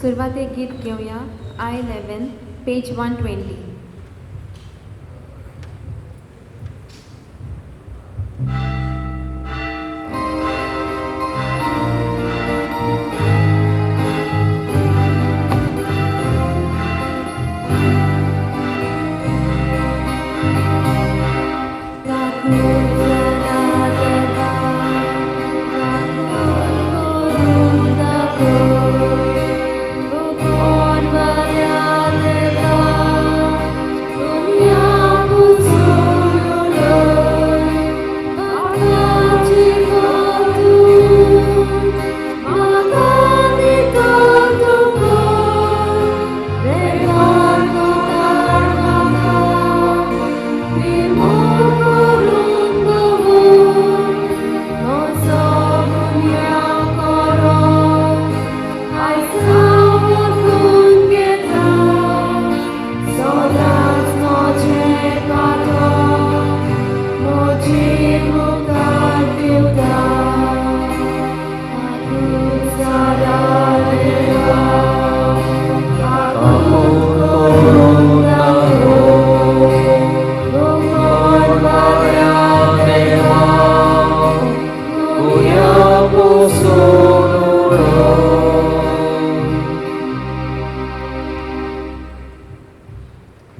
सुरवातेक गीत घेऊया I11 पेज 120.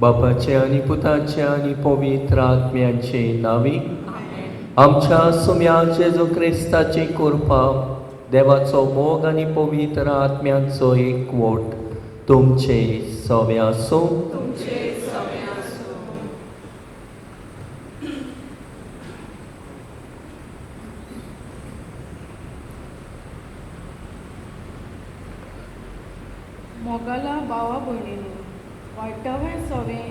बापाचे आणि पुताचे आणि पवित्र आत्म्याचे नावी. आमच्या सुम्या जेजू क्रिस्ताची कृपा, देवाचो मोग आणि पवित्र आत्म्याचो एकवट तुमचे सवे आसूं. मोगाला भावा भयणीनो, वायटावें सवें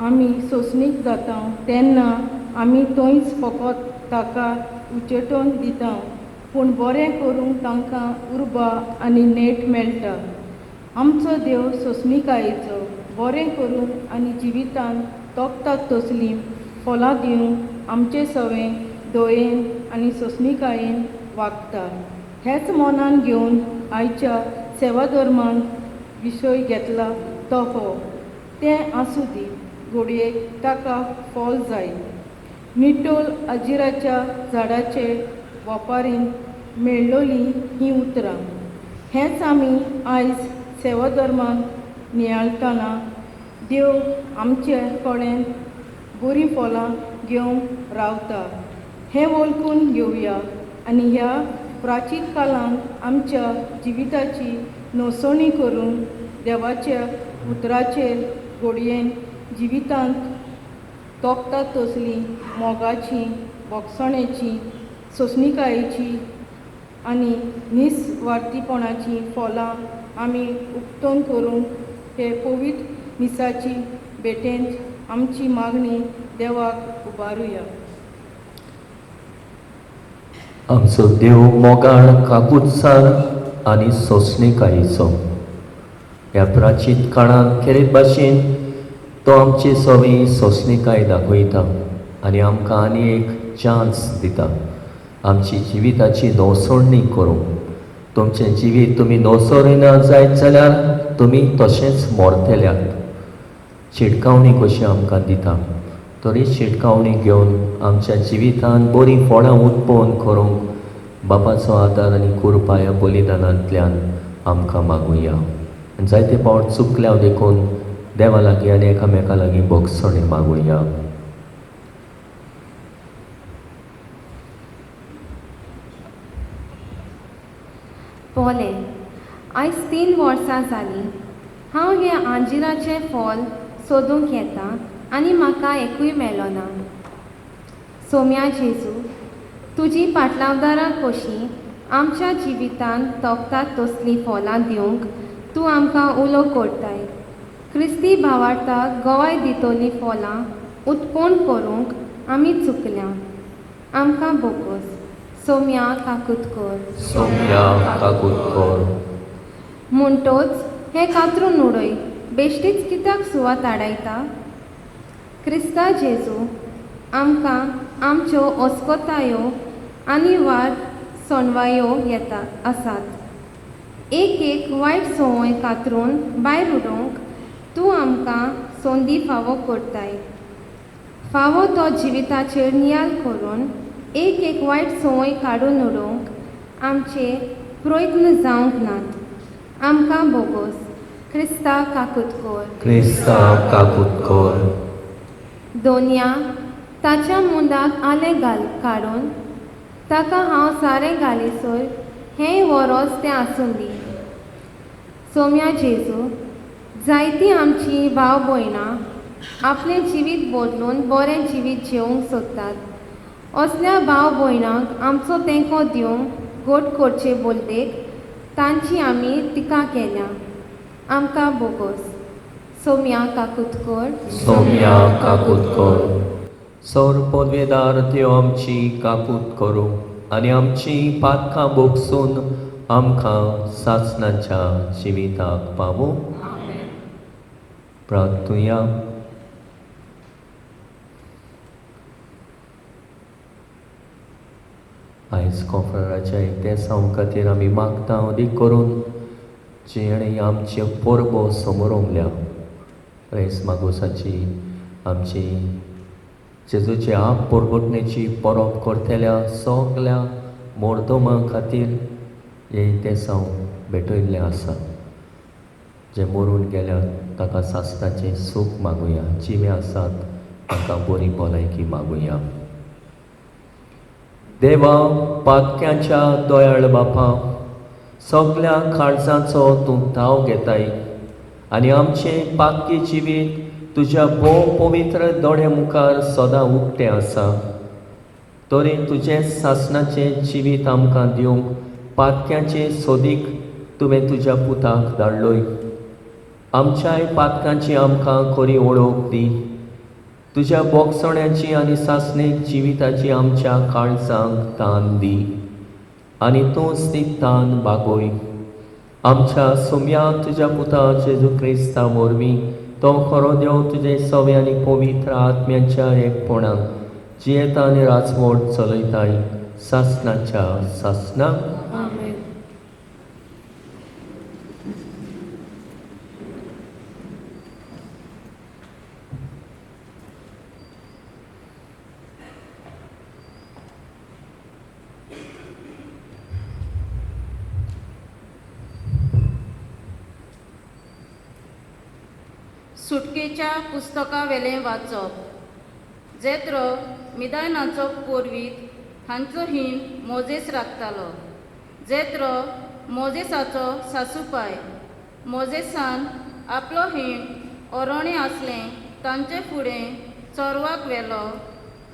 आमी सोंसणीक जाता तेन्ना आमी थंयच फकत ताका उचेटोवन दिता, पूण बरें करूंक तांकां उर्बा आनी नेट मेळटा. आमचो देव सोंसणीकायेचो बरें करून आनी जिवितांत तोखतात तसलीं फलां दिवंक आमचे सवें दयेन आनी सोंसणीकायेन वागता. हेच मनान घेवन आयच्या सेवा धर्मान विशय घेतला तो हो. तें आसूं दी, घडयेक ताका फळ जाय. निटोल आजिराच्या झाडाचे वापारीन मेळ्ळोलीं हीं उतरां. हेंच आमी आयज सेवा धर्मान नियाळटना देव आमचे कडेन बरीं फळां घेवंक रावता हें वळखून घेवया आनी ह्या प्राचीन काळांत आमच्या जिविताची नोसणी करून देवाच्या उतराचेर घडयेन जिवितांत तोखतात तसलीं मोगाची, भोगसणेची, सोंसणीकायेची आनी निस्वार्थीपणाची फळां आमी उक्तोवन करूंक हे पवित्र मिसाची भेटेंत आमची मागणी देवाक उबारुया. आमचो देव मोगाळ, काकुत्सार आनी सोंसणीकायेचो. ह्या प्राचीन काळांत खेरीत भाशेन तो आमची सवी सोंसणीकाय दाखयता आनी आमकां आनी एक चान्स दिता आमची जिविताची नोसोडणी करूंक. तुमचें जिवीत तुमी नोसोरिना जायत जाल्यार तुमी तशेंच मोरतेल्यात. शिटकावणी कशी आमकां दिता, तरी शिटकावणी घेवन आमच्या जिवितांत बरीं फळां उत्पन्न करूंक बापाचो आदार आनी कृपा ह्या बलिदानांतल्यान आमकां मागुया. जायते फावट चुकल्याव देखून देवा लागीं आनी एकामेका लागीं भोगसणी मागुया. पोले, आयज 3 वर्सां जालीं हांव हे आंजिराचें फळ सोदूंक येता आनी म्हाका एकूय मेळ्ळो ना. सोम्या जेजू, तुजी पाटलावदारां कशीं आमच्या जिवितांत तोखतात तसलीं फळां दिवंक तूं आमकां उलो करताय. क्रिस्ती भावार्थाक गोवाय दितोलीं फळां उत्पन्न करूंक आमी चुकल्या. आमकां बोगोस. सोम्या काकुतकर. सोम्या काकुतकर. म्हणटोच हें कातरून उडय, बेश्टीच कित्याक सुवात आडायता? क्रिस्ता जेजू, आमकां आमच्यो अस्कोतायो आनी वार सोनवायो येतात आसात. एक वायट संवय कातरून भायर उडोवंक तूं आमकां संदी फावो करताय. फावो तो जिविताचेर नियाल करून एक वायट संवय काडून उडोवंक आमचे प्रयत्न जावंक नात. आमकां बोगोस. क्रिस्ता काकूत कोर. क्रिस्ता काकूत कोर. दोनया ताच्या मुंडाक आलें काडून ताका हांव सारें घालीसर हें वरोस तें आसून दी. सोम्या जेजू, जायतीं आमचीं भाव भयणां आपलें जिवीत बदलून बरें जिवीत जेवंक सोदतात. असल्या भाव भयणांक आमचो तेंको दिवंक घोट करचे बोलतेक तांची आमी टिका केल्या. आमकां बोगोस. सोम्या काकूत कोर. सोम्या काकूत कोर. सौर पदवेदार त्यो आमची काकूत करूं आनी आमची पातकां बोगसून आमकां सासणाच्या जिविताक पावूं. प्रार्थुया. आयज कॉन्फरन्साच्या एकटेसां खातीर आमी मागता अदीक करून जेणे आमच्यो परबो समोर उमल्या प्रेस मागोसाची आमची जेजूची आप परगोटणेची परब करतल्या सगल्या मोर्दोमां खातीर हे एकटेसां भेटयल्लें आसा. जे मरून गेल्यात ताका सासणाचें सूख मागुया. जिवे आसात ताका बरी भलायकी मागुया. देवा, पातक्यांच्या दोयाळ बापा, सगल्या काळजांचो तूं ताव घेताय आनी आमचें पातकी जिवीत तुज्या भोव पवित्र दोळे मुखार सदां उक्तें आसा. तरी तुजें सासणाचें जिवीत आमकां दिवंक पातक्यांचे सोदीक तुवें तुज्या पुताक धाडलोय. आमच्याय पातकांची आमकां खरी वळख दी. तुज्या बोगसण्याची आनी सासणेक जिविताची आमच्या काळजांक तान दी आनी तूंच ती तान बागोय. आमच्या सोम्या तुज्या पुता जेजू क्रिस्ता वरवीं तो खरो देव तुजे सवे आनी पवित्र आत्म्याच्या एकपणाक जियेता आनी राजवट चलयताय सासणाच्या सासणाक. आमेन. सुटकेच्या पुस्तका वेलें वाचप. जेत्रो मिदानाचो पोरवीत हांचो हिण मोजेस राखतालो. जेत्रो मोजेसाचो सासूपाय मोजेसान आपलो हिण ओरोणें आसलें तांचे फुडें चोरवाक व्हेलो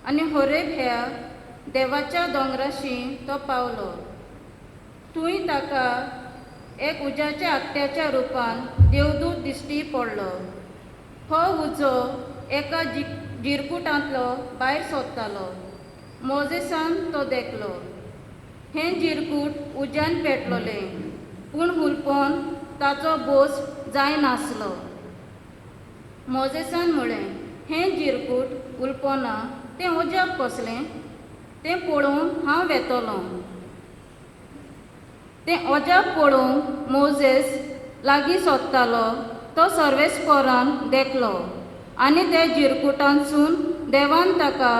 आनी होरेब ह्या देवाच्या दोंगराशी तो पावलो. थंय ताका एक उज्याच्या आत्याच्या रुपान देवदूत दिश्टी पडलो. हो उजो एका जिरकुटांतलो भायर सोदतालो. मोजेसान तो देखलो. हें जिरकूट उज्यान पेटलोलें पूण हुलपोन ताचो बोस जाय नासलो. मोजेसान म्हळें, हें जिरकूट हुलपोना तें उज्याक कसलें? तें पळोवन हांव वेतलों. तें ओजाप पळोवंक मोजेस लागीं सोदतालो तो सर्वेस्परान देखलो आनी ते जिरकुटांतसून देवान ताका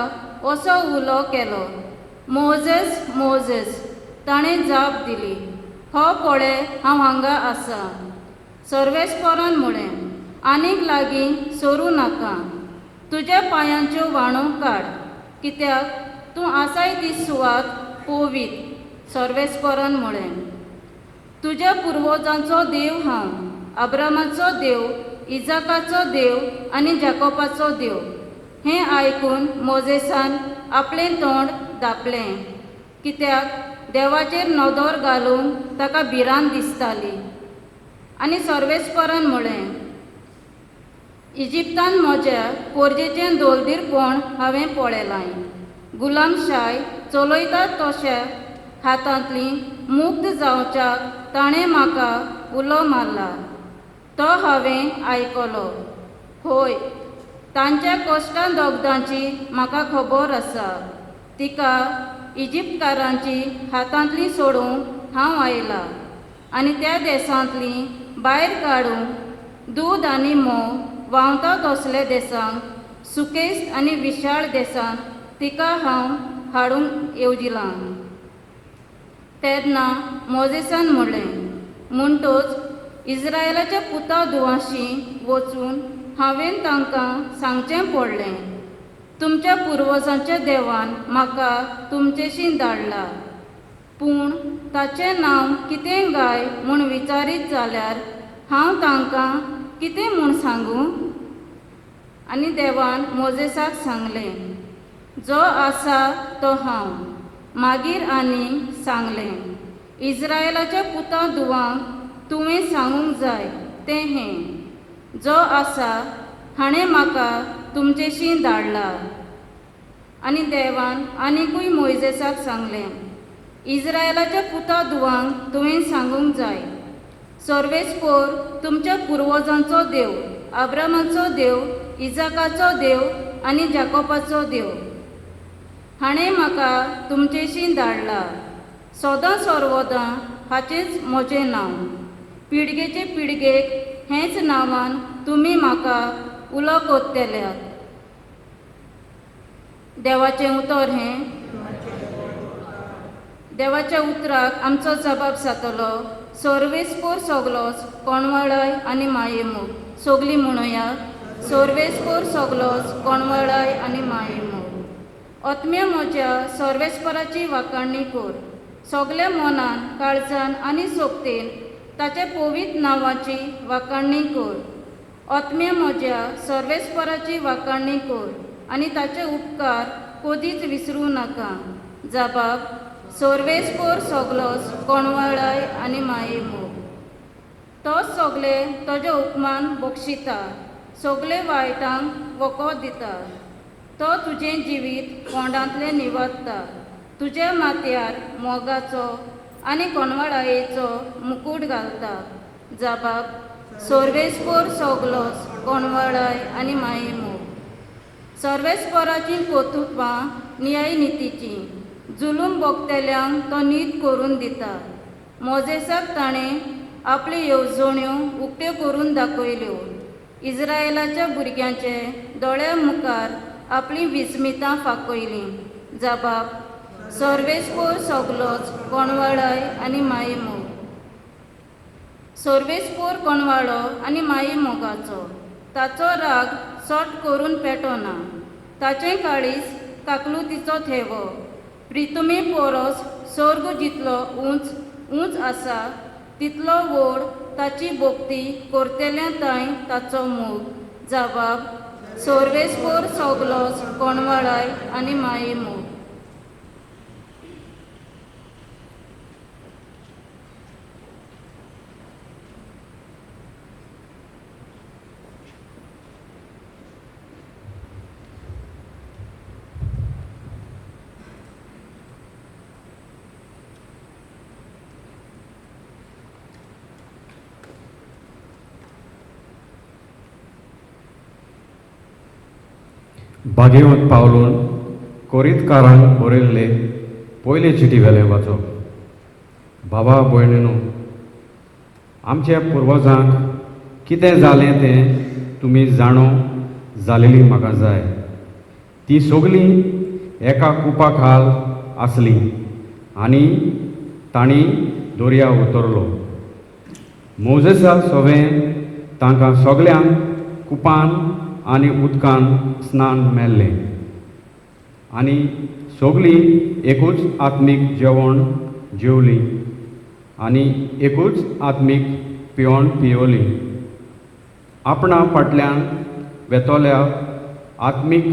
असो उलो केलो, मोजेस मोजेस. ताणें जाप दिली, हो पळय हांव हांगा आसा. सर्वेस्परान म्हळें, आनीक लागीं सरूं नाका. तुज्या पांयांच्यो वाणो काड, कित्याक तूं आसाय ती सुवात पोवीत. सर्वेस्परान म्हळें, तुज्या पुर्वजांचो देव हांव, अब्रामाचो देव, इजाकाचो देव आनी जाकोबाचो देव. हें आयकून मोजेसान आपलें तोंड धांपलें, कित्याक देवाचेर नदर घालून ताका भिरांत दिसताली. आनी सर्वेस्परान म्हळें, इजिप्तान म्हज्या पोरजेचें दोलदीरपण हांवें पळयलां. गुलामशाय चलयतात तशा हातांतली मुक्त जावच्याक ताणें म्हाका उलो मारला. तो हांवें आयकलो. होय, तांच्या कश्टां दोगदांची म्हाका खबर आसा. तिका इजिप्तकारांची हातांतली सोडूंक हांव आयला आनी त्या देशांतली भायर काडूंक दूद आनी मोव व्हांवता तसले देशांक सुकेस्त आनी विशाळ देशांत तिका हांव हाडूंक येवजिलां. तेन्ना मोजेसान म्हणलें, म्हणटच इस्रायेलाच्या पुता धुवाशी वचून हांवें तांकां सांगचें पडलें, तुमच्या पुर्वजांच्या देवान म्हाका तुमचेशी धाडला. पूण ताचें नांव कितें गाय म्हूण विचारीत जाल्यार हांव तांकां कितें म्हूण सांगूं? आनी देवान मोजेसाक सांगलें, जो आसा तो हांव. मागीर आनी सांगलें, इस्रायेलाच्या पुता धुवांक तुवें सांगूंक जाय तें हें, जो आसा हाणें म्हाका तुमचेशी धाडला. आनी देवान आनिकूय मोइजेसाक सांगलें, इस्रायेलाच्या पुता धुवांक तुवें सांगूंक जाय, सर्वेस्पोर तुमच्या पुर्वजांचो देव, अब्रामाचो देव, इजाकाचो देव आनी जाकोबाचो देव हाणें म्हाका तुमचेशी धाडला. सदां सर्वदां हाचेंच म्हजें नांव. पिळगेचे पिळगेक हेंच नांवान तुमी म्हाका उलो कोत्तेल्यात. देवाचें उतर हें. देवाच्या उतराक आमचो जबाब जातलो, सर्वेस्पोर सगलोच कोणवळाय आनी मायेमोग. सगलीं म्हणुया, सर्वेस्पोर सगलोच कोणवळाय आनी मायेमोग. आत्म्या म्हज्या सर्वेस्पराची वाखाणणी कर, सगल्या मनान, काळजान आनी सोबतेन ताच्या पवित्र नांवाची वाखाणणी कर. आत्म्या म्हज्या सर्वेस्पराची वाखाणणी कर आनी ताचे उपकार कधीच विसरूं नाका. जबाब, सर्वेस्पोर सगलोच कोणवळाय आनी मायेमोग. तो सगळे ताचे उपमान बक्षिता, सगळे वायटांक वखद दिता. तो तुजें जिवीत कोंडांतलें निवत्ता, तुज्या माथ्यार मोगाचो आनी कोणवळायेचो मुकूट घालता. जबाब, सर्वेस्पोर सगलोच कोणवळाय आनी मायेमोग. सर्वेस्पराचीं कर्तुत्वां न्याय नितीची, जुलूम भोगतेल्यांक तो नीत करून दिता. मोजेसाक ताणें आपल्यो येवजण्यो उक्त्यो करून दाखयल्यो. इस्रायेलाच्या भुरग्यांचे दोळ्या मुखार आपलीं विस्मितां फाकयलीं. जबाब, सर्वेस्पोर सगलोच कोणवळाय आनी मायेमोग. सर्वेस्पोर कोणवाळो आनी मायेमोगाचो, ताचो राग सट करून पेटोना. ताचें काळीज काकलुतीचो थेवो. प्रितुमे परस सर्ग जितलो उंच आसा तितलो व्हड ताची भोक्ती करतेल्या तांय ताचो मोग. जबाब, सर्वेस्पोर सगलोच कोणवळाय आनी मायेमोग. बागेवंत पावलून कोरीतकारांक बरयल्ले पयले चिटी वेले वाचप. बाबा भयणीनो, आमच्या पुर्वजांक कितें जालें तें तुमी जाणो जालेली म्हाका जाय. ती सगलीं एका कुपा खाल आसलीं आनी तांणी दर्या उतरलो. मोजेसा सवें तांकां सगल्यांक कुपान आनी उदकान स्नान मेल्लें आनी सगलीं एकूच आत्मीक जेवण जेवलीं आनी एकूच आत्मीक पिवण पियोलीं. आपणा फाटल्यान वेतोल्या आत्मीक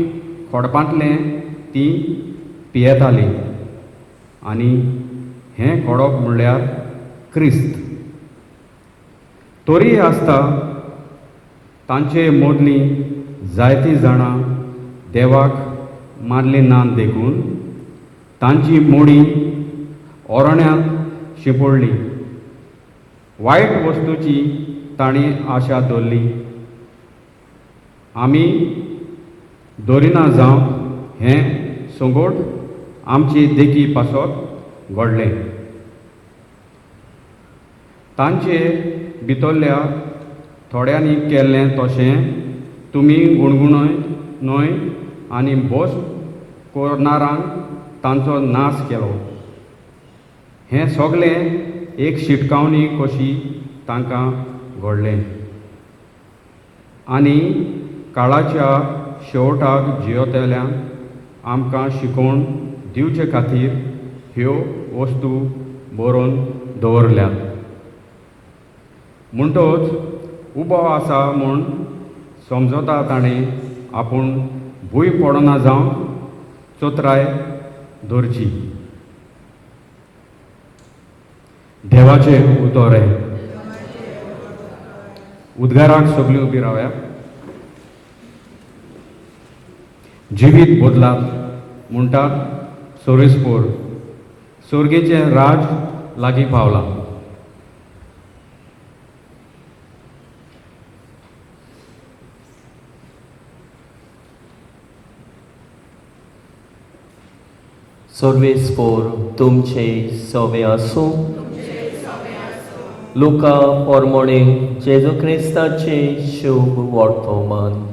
खोडपांतलें तीं पियेतालीं आनी हें खोडप म्हणल्यार क्रिस्त. तरी आसता तांचे मदलीं जायतीं जाणां देवाक मानली नात देखून तांची मोडी ओरोण्यांत शिंपडली. वायट वस्तूची तांणी आशा दवरली. आमी दोरिना जावंक हें सोंगोट आमची देखी पासत घडलें. तांचे भितरल्या थोड्यांनी केल्लें तशें तुमी गुणगुणय न्हय आनी बोस करनारांक तांचो नाश केलो. हें सगळें एक शिटकावणी कशी तांकां घडलें. आनी काळाच्या शेवटाक जियेतल्यान आमकां शिकोवन दिवचे खातीर ह्यो वस्तू बरोवन दवरल्यात. म्हणटच उबो आसा म्हूण समजता ताणें आपूण भूंय पडना जावं चोत्राय धरची. देवाचे उतोरे. उद्गाराक सगळीं उबी रावया. जिवीत बदलात म्हणटात सोरेस्पोर. सर्गेचें राज लागीं पावलां. सर्वेस्पोर तुमचे सवे आसूं. लुका पोरमोणे जेजू क्रिस्ताचे शुभ वर्तमान.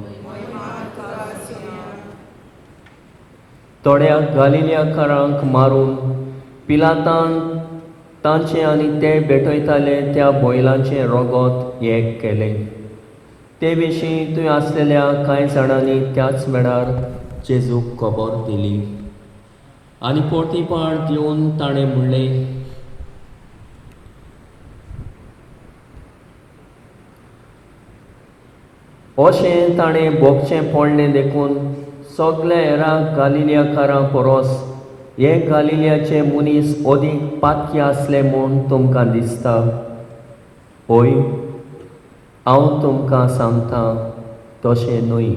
थोड्या गालिलियाकारांक मारून पिलातान तांचे आनी ते भेटयताले त्या बैलांचें रोगोत एक केलें. ते विशीं थंय आसलेल्या कांय जाणांनी त्याच वेळार जेजूक खबर दिली. आनी पोरतीपण दिवन ताणें म्हणलें, अशें ताणें भोगचें पडलें देखून सगल्या हेरा गालिलियाकारां परस हे गालिलियाचे मनीस अदीक पातकी आसले म्हूण तुमकां दिसता. पळय, हांव तुमकां सांगतां तशें न्हय.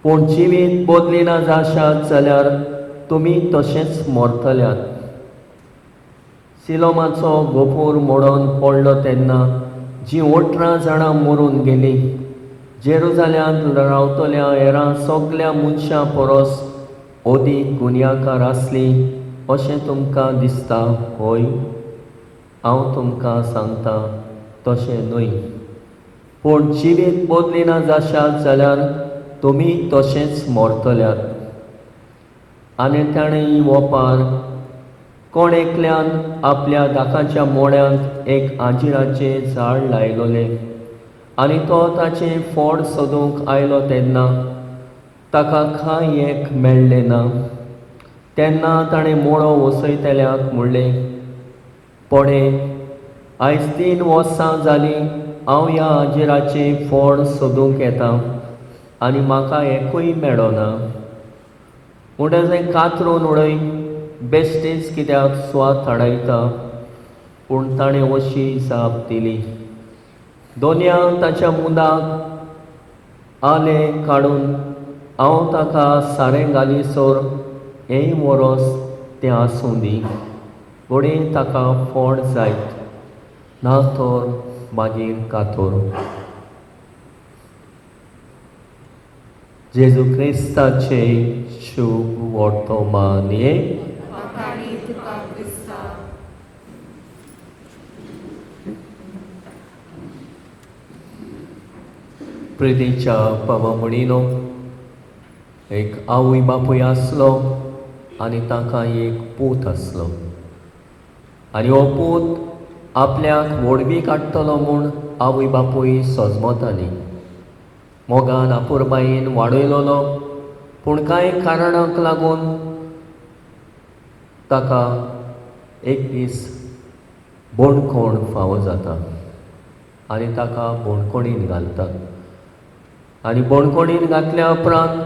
पूण जिवीत बदलिना जाशात जाल्यार तुमी तशेंच मरतल्यात. सिलोमाचो गोपूर मोडोन पडलो तेन्ना जीं 18 जाणां मरून गेलीं. जेरुजाल्यांत रावतल्या हेरां सगल्या मनशां परस अदीक गुन्यांवकार आसलीं अशें तुमकां दिसता. होय, हांव तुमकां सांगतां तशें न्हय. पूण जिवीत बदलिना जाशात जाल्यार तुमी तशेंच मरतल्यात. आनी ताणें ही वोपार कोण एकल्यान आपल्या दाकाच्या मोड्यांत एक आंजिराचें झाड लायलोलें. आनी तो ताचें फळ सोदूंक आयलो तेन्ना ताका कांय एक मेळ्ळें ना. तेन्ना ताणें मोळो वसयतल्याक म्हणलें, पळय, आयज 3 वर्सां जालीं हांव ह्या आंजिराचें फळ सोदूंक येतां आनी म्हाका एकूय मेळना. म्हणटचें कातरून उडय, बेश्टीच कित्याक स्वात हाडयता. पूण ताणें अशी जाप दिली. दोनयां ताच्या मुंडाक आले काडून हांव ताका सारें घालीसर हेय वरोस तें आसूं दी. घोडये ताका फळ जायत ना तर मागीर कातर. जेजू क्रिस्ताचे शुभ वर्तमान. प्रितीच्या बाबा म्हणिनो एक आवय बापूय आसलो आनी ताका एक पूत आसलो. आनी हो पूत आपल्याक व्हडवी काडटलो म्हूण आवय बापूय सजमताली. मोगान आपुरबायेन वाडयलोलो, पूण कांय कारणांक लागून ताका एक दीस बोणकोण फावो जाता आनी ताका बोणकोणीन घालतात. आनी बोणकोणीन घातल्या उपरांत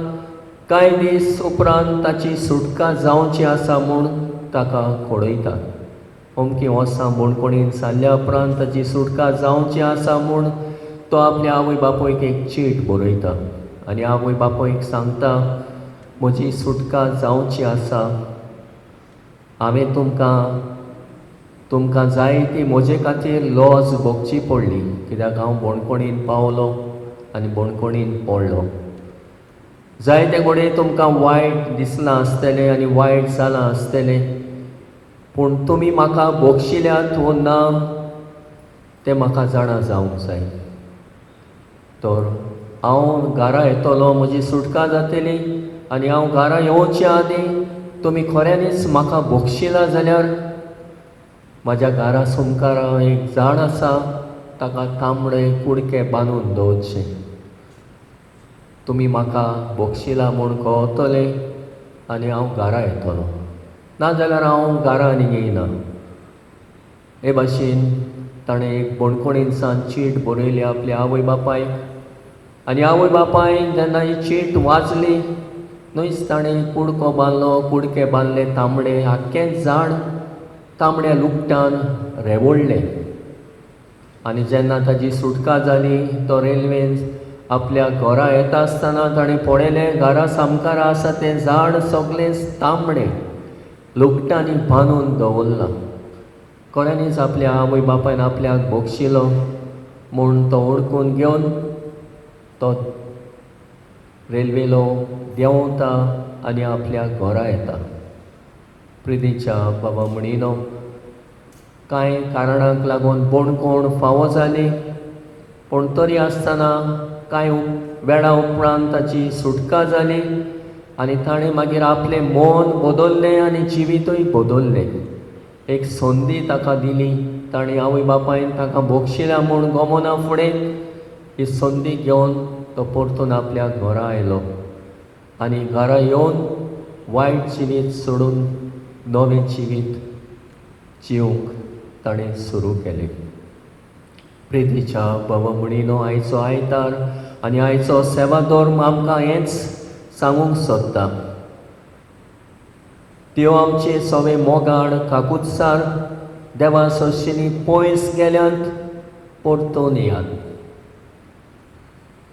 कांय दीस उपरांत ताची सुटका जावची आसा म्हूण ताका खोडयतात. अमकी वर्सां बोणकोणीन जाल्ल्या उपरांत ताची सुटका जावची आसा म्हूण तो आपल्या आवय बापोयक एक चीट बरयता आनी आवय बापोयक सांगता, म्हजी सुटका जावची आसा. हांवें तुमकां जाय ती म्हजे खातीर लॉस भोगची पडली, कित्याक हांव बोणकोणीन पावलो आनी बोणकोणीन पडलो. जायते घोडे तुमकां वायट दिसलां आसतलें आनी वायट जालां आसतलें, पूण तुमी म्हाका बोगशिल्यात वो ना तें म्हाका जाणा जावंक जाय. तर हांव घरा येतलों, म्हजी सुटका जातली आनी हांव घरा येवच्या आदीं तुमी खऱ्यांनीच म्हाका बोगशिला जाल्यार म्हाज्या घरा सुमकारा एक झाड आसा, ताका तांबडे कुडके बांदून दवरचे. तुमी म्हाका बोगशिला म्हूण कळतले आनी हांव घरा येतलों, नाजाल्यार हांव घरा आनी येयना. हे भाशेन ताणें एक बोणकुणींसान चीट बरयली आपल्या आवय बापायक, आनी आवय बापायन जेन्ना ही चीट वाचली न्हयच ताणें कुडको बांदलो, कुडके बांदले तांबडे, आख्खें झाड तांबड्या लुगटान रेवोडलें. आनी जेन्ना ताजी सुटका जाली तो रेल्वेन आपल्या घरा येता आसतना ताणें पळयलें घरा सामकार आसा तें झाड सगळें तांबडें लुगटांनी बांदून दवरलां. खऱ्यांनीच आपल्या आवय बापायन आपल्याक बोगशिलो म्हूण तो ओळखून घेवन तो रेल्वेलो देंवता आनी आपल्या घरा येता. प्रिदीच्या बाबा म्हणिनो कांय कारणांक लागून बोणकूण फावो जाली, पूण तरी आसतना कांय वेळा उपरांत ताची सुटका जाली आनी ताणें मागीर आपलें मन बदल्लें आनी जिवीतूय बदल्लें. एक संदी ताका दिली. ताणें आवय बापायन ताका बोगशिल्या म्हूण गमना फुडें ही संदी घेवन तो परतून आपल्या घरा आयलो आनी घरा येवन वायट जिवीत सोडून नवें जिवीत जिवंक ताणें सुरू केलें. प्रितीच्या बाबा म्हणिनो आयचो आयतार आनी आयचो सेवा धर्म आमकां हेंच सांगूंक सोदता. देव आमचे सवे मोगाळ काकुत्सार देवा सशीनी पयस गेल्यांत परतून येयात.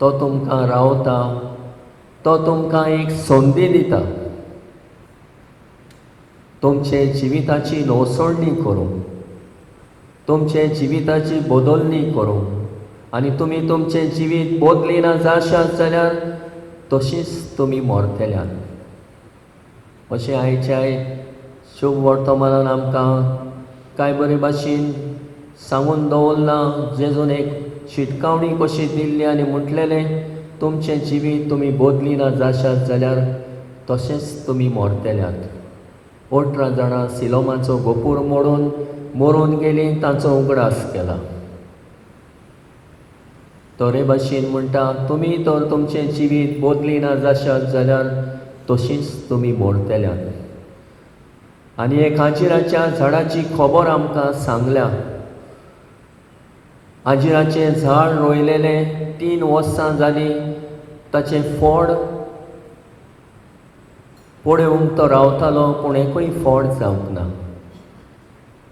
तो तुमकां रावता, तो तुमकां एक संदी दिता तुमचे जिविताची नवसळणी करूंक, तुमचे जिविताची बदलणी करूंक. आनी तुमी तुमचें जिवीत बदलिना जाशात जाल्यार तशींच तुमी मरतल्यात. अशें आयच्या शुभ वर्तमानान आमकां कांय बरे भाशेन सांगून दवरलां. जेजून एक शिटकावणी कशी दिल्ली आनी म्हटलेलें तुमचें जिवीत तुमी बदलिना जाशात जाल्यार तशेंच तुमी मरतल्यात. 18 जाणां सिलोमाचो गोपूर मोडून मरून गेलीं, ताचो उगडास केला. तरे भाशेन म्हणटा तुमी तर तुमचें जिवीत बदलिना जाशात जाल्यार तशींच तुमी मरतल्यात. आनी एक हाजिराच्या झाडाची खबर आमकां सांगल्या. हाजिराचें झाड रोयलेलें 3 वर्सां जालीं, ताचें फळ पळोवंक तो रावतालो पूण एकूय फळ जावंक ना.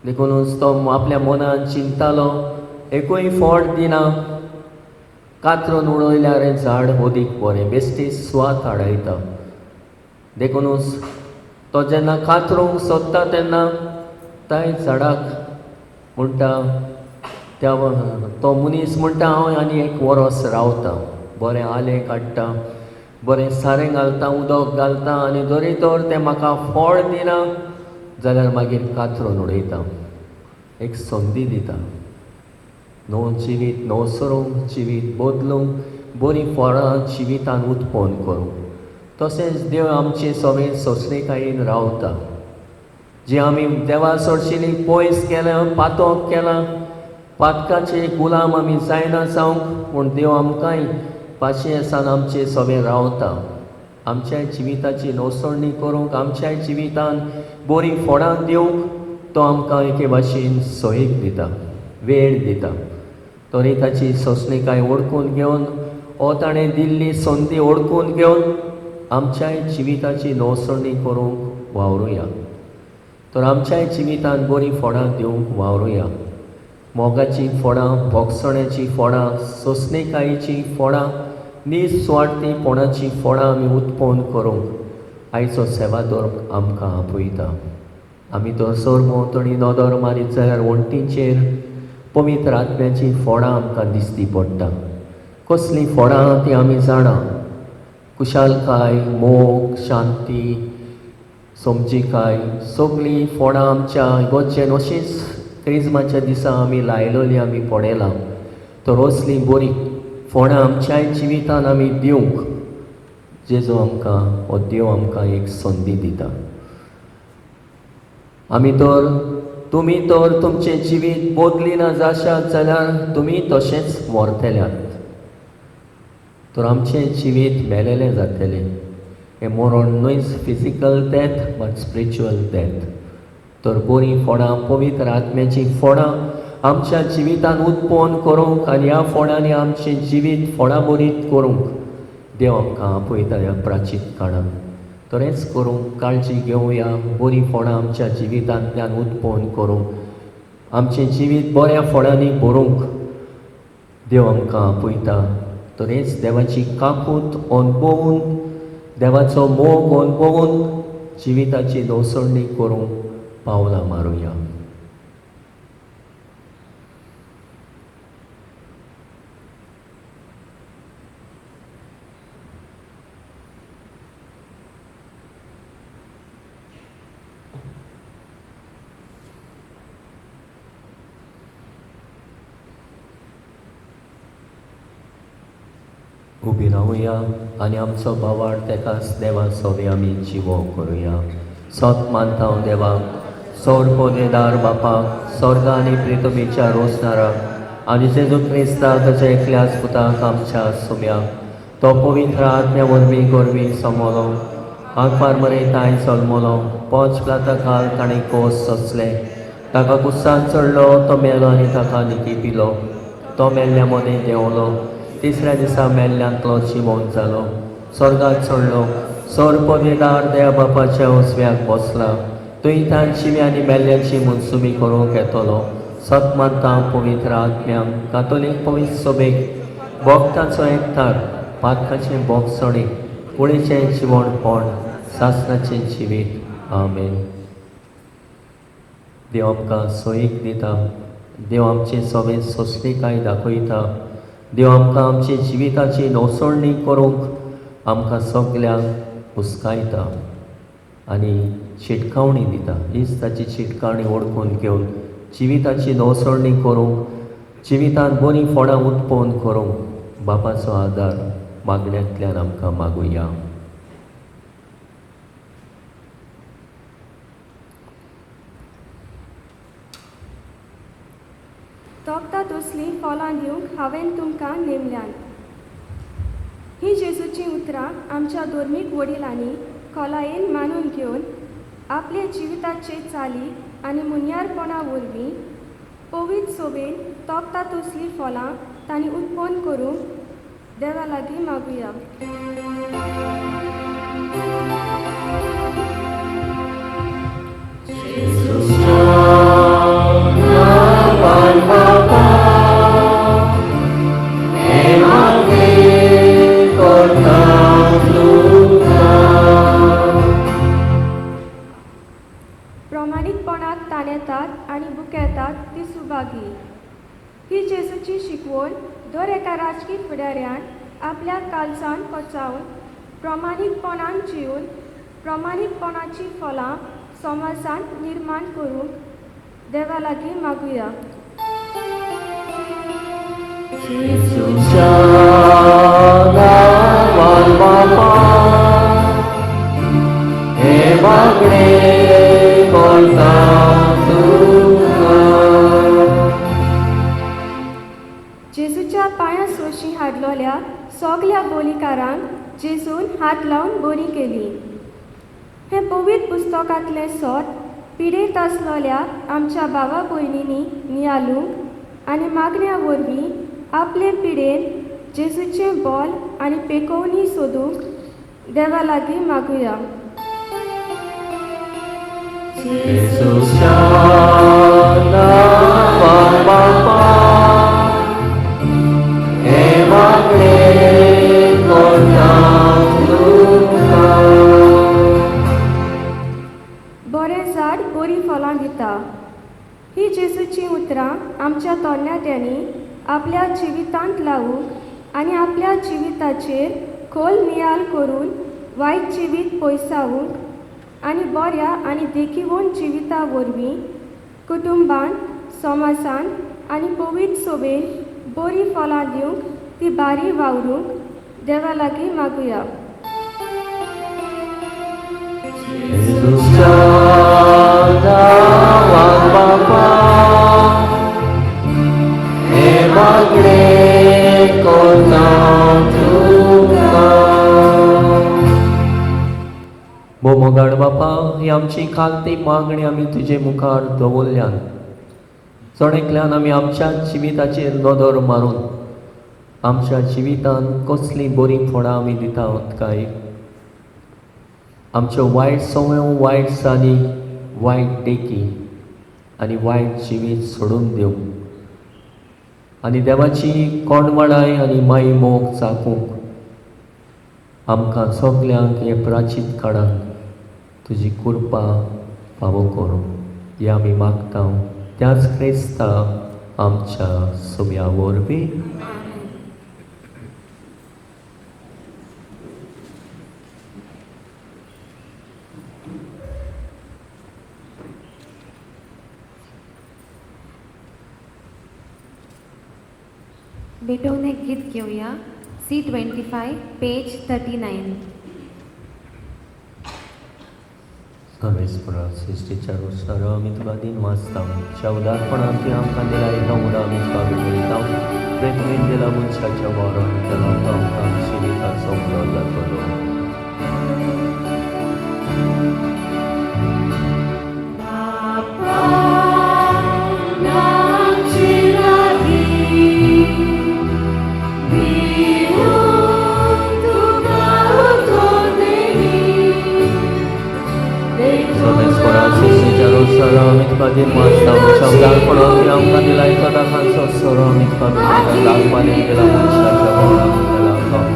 देखूनच तो आपल्या मनान चिंतालो एकूय फळ दिना, कातरून उडयल्यार हें झाड ओदीक बरें, बेश्टी स्वात हाडयता. देखूनच तो जेन्ना कातरूंक सोदता तेन्ना त्या झाडाक म्हणटा तो मनीस म्हणटा हांव आनी 1 वरस रावता, बरें आलें काडटा, बरें सारें घालता, उदक घालता आनी जरी तर तें म्हाका फळ दिना जाल्यार मागीर कातरून उडयता. एक संदी दिता नवो जिवीत नवसरूंक, जिवीत बदलूंक, बरीं फळां जिवितान उत्पन्न करूंक. तशेंच देव आमचे सगळे सोंसणेकायेन रावता. जी आमी देवा सोडशिली पयस केल्या, पातोक केलां, पातकाचे गुलाम आमी जायना जावंक, पूण देव आमकांय पाशयेसान आमचे सगळे रावता. आमच्या जिविताची नवसळणी करूंक, आमच्या जिवितान बरीं फळां दिवंक तो आमकां एके भाशेन सोयेक दिता, वेळ दिता. तरी ताची सोंसणेकाय ओळखून घेवन हो ताणें दिल्ली संदी ओळखून घेवन आमच्याय जिविताची नवसळणी करूंक वावरुया. तर आमच्याय जिवितान बरीं फळां दिवंक वावरुया. मोगाची फळां, भोगसण्याची फळां, सोंसणेकायेची फळां, निस्वार्थीपणाची फळां आमी उत्पन्न करूंक आयचो सेवा धर्म आमकां आपयता. आमी तर सरभोंवतणी नदर मारीत जाल्यार वण्टींचेर पवित्र आत्म्याची फळां आमकां दिसती पडटा. कसलीं फळां तीं आमी जाणा. कुशालकाय, मोग, शांती, समजीकाय सगळीं फोंडां आमच्या इगोर्जेन अशींच क्रिसमाच्या दिसा आमी लायलोली आमी पळयलां. तर असलीं बरीं फोंडां आमच्याय जिवितान आमी दिवंक जेजू आमकां हो देव आमकां एक संदी दिता. आमी तर तुमी तर तुमचें जिवीत बदलिना जाशात जाल्यार तुमी तशेंच व्हरतल्यात. तर आमचें जिवीत मेलेलें जातलें. हें मरण न्हयच physical death but spiritual death. तर बरीं फोंडां पवित्र आत्म्याचीं फोंडां आमच्या जिवितान उत्पन्न करूंक आनी ह्या फोंडांनी आमचें जिवीत फोंडां बरीत करूंक देव आमकां आपयता ह्या प्राचीत काळान. तर हेंच करूंक काळजी घेवया, बरीं फोंडां आमच्या जिवितांतल्यान उत्पन्न करूंक आमचें जिवीत बऱ्या फोंडांनी भरूंक देव आमकां आपयता. तर हेच देवाची काकूट अणभवून देवाचो मोग अणभवून जिविताची दवसळणी करूंक पावलां मारुया. उबी रावया आनी आमचो भावार्थ तेकाच देवा सोबे आमी जिवो करुया. सत मानता हांव देवाक, सौर पोदेदार बापाक, स्वर्ग आनी पृथ्वीच्या रोसणाराक आनी जेजू क्रिस्ताक ताच्या एकल्याच पुताक आमच्या सुम्याक तो पवित्र आत्म्या वरवीं गोरवीं समोलो आंकवार मरयताय जल्मलो पोंच प्लाता घाल ताणें कोस सोंसले ताका कुस्साक चडलो तो मेलो आनी ताका निकी पिलो तो मेल्ल्या मदें देंवलो तिसऱ्या दिसा मेल्ल्यांतलो जिवंत जालो स्वर्गाक चडलो सौर पोदेदार देवा बापाच्या उजव्याक बसला तुयें शिव्यांनी मेल्ल्यांची मनसुबी करूंक येतलो. सत मानता पवित्र आत्म्याक कातोलीक पवित्र सोबेक भक्तांचो एकठार पातकाचें बोगसणें कुळेचें जिवणपण सासणाचें जिवीत. आमेन. देव आमकां सोयीक दिता. देव आमचे सोबे सोंसणेकाय दाखयता. देव आमकां आमचे जिविताची नवसळणी करूंक आमकां सगल्यांक हुस्कायता आनी शिटकावणी दिता. हीच ताची शिटकावणी ओळखून घेवन जिविताची नवसळणी करूंक जिवितांत बरीं फोंडां उत्पन्न करूंक बापाचो आदार मागण्यांतल्यान आमकां मागुया. तोक्ता तसलीं फळां दिवंक हांवें तुमकां नेमल्यान. ही जेजूची उतरां आमच्या धर्मीक वडिलांनी खोलायेन मानून घेवन आपले जिविताचे चाली आनी मुन्यारपणा वरवीं पवित्र सोबेन तोक्ता तसलीं फळां तांणी उत्पन्न करूंक देवा लागीं मागुया. प्रमाणीकपणाक ताणेतात आनी बुकेतात ती सुभागी. ही जेजूची शिकवण दर एका राजकीय फुडाऱ्यान आपल्या काळजान पचावन प्रमाणीकपणान जिवन प्रमाणीकपणाची फळां समाजांत निर्माण करूंक देवा लागीं मागुया. जेजूच्या पांयां सोशी हाडलोल्या सगल्या बोलिकारांक जेजून हात लावन बरी केली. हे पवित्र पुस्तकांतलें सोत पिडेत आसलोल्या आमच्या भावा भयणींनी नियालूंक आनी मागण्या वरवीं आपले पिडेन जेजूचें बोल आनी पेकोवणी सोदूंक देवा लागीं मागुया. बरें झाड बरीं फळां दिता. ही जेजूची उतरां आमच्या तरणाट्यांनी आपल्या जिवितांत लावूंक आनी आपल्या जिविताचेर खोल नियाळ करून वायट जिवीत पयसावूंक आनी बऱ्या आनी देखीवण जिविता वरवीं कुटुंबान समाजान आनी पवित्र सोबेन बरी फळां दिवंक ती बारी वावरूंक देवा लागीं मागुया. Jezusa dawang Bapa, emagre kotang tuka. मोगाड बापा, ही आमची खालती मागणी आमी तुजे मुखार दवरल्यान चणेकल्यान आमी आमच्या जिविताचेर नदर मारून आमच्या जिवितान कसली बरी फळां आमी दितात काय. आमच्यो वायट संवयो, वायट सादी, वायट देकी आनी वायट जिवीत सोडून दिवंक आनी देवाची कोणवडाय आनी माई मोग चाकूंक आमकां सगल्यांक हे प्राचीत काळांत तुजी कृपा फावो करूं हें आमी मागता त्याच क्रिस्ता आमच्या सोब्या वरवीं. बेटोन एक गीत घेऊया. C25 page 39. सर्वेस्परा सृष्टीच्या रुसार आमी तुका दिन वाचता उदारपणान तुवें आमकां दिलाय उडा आमी तुका विटयता. पृथ्वीन दिला मनशाच्या वारान केला आमकां जिविताचो उदो जातलो. आमी तुका दिन वाचता उदारपणान तुवें आमकां दिलाय कदाकांचो सोरो आमी तुका विटयता. लागपाने दिला मनशाच्या वारान केला आमकां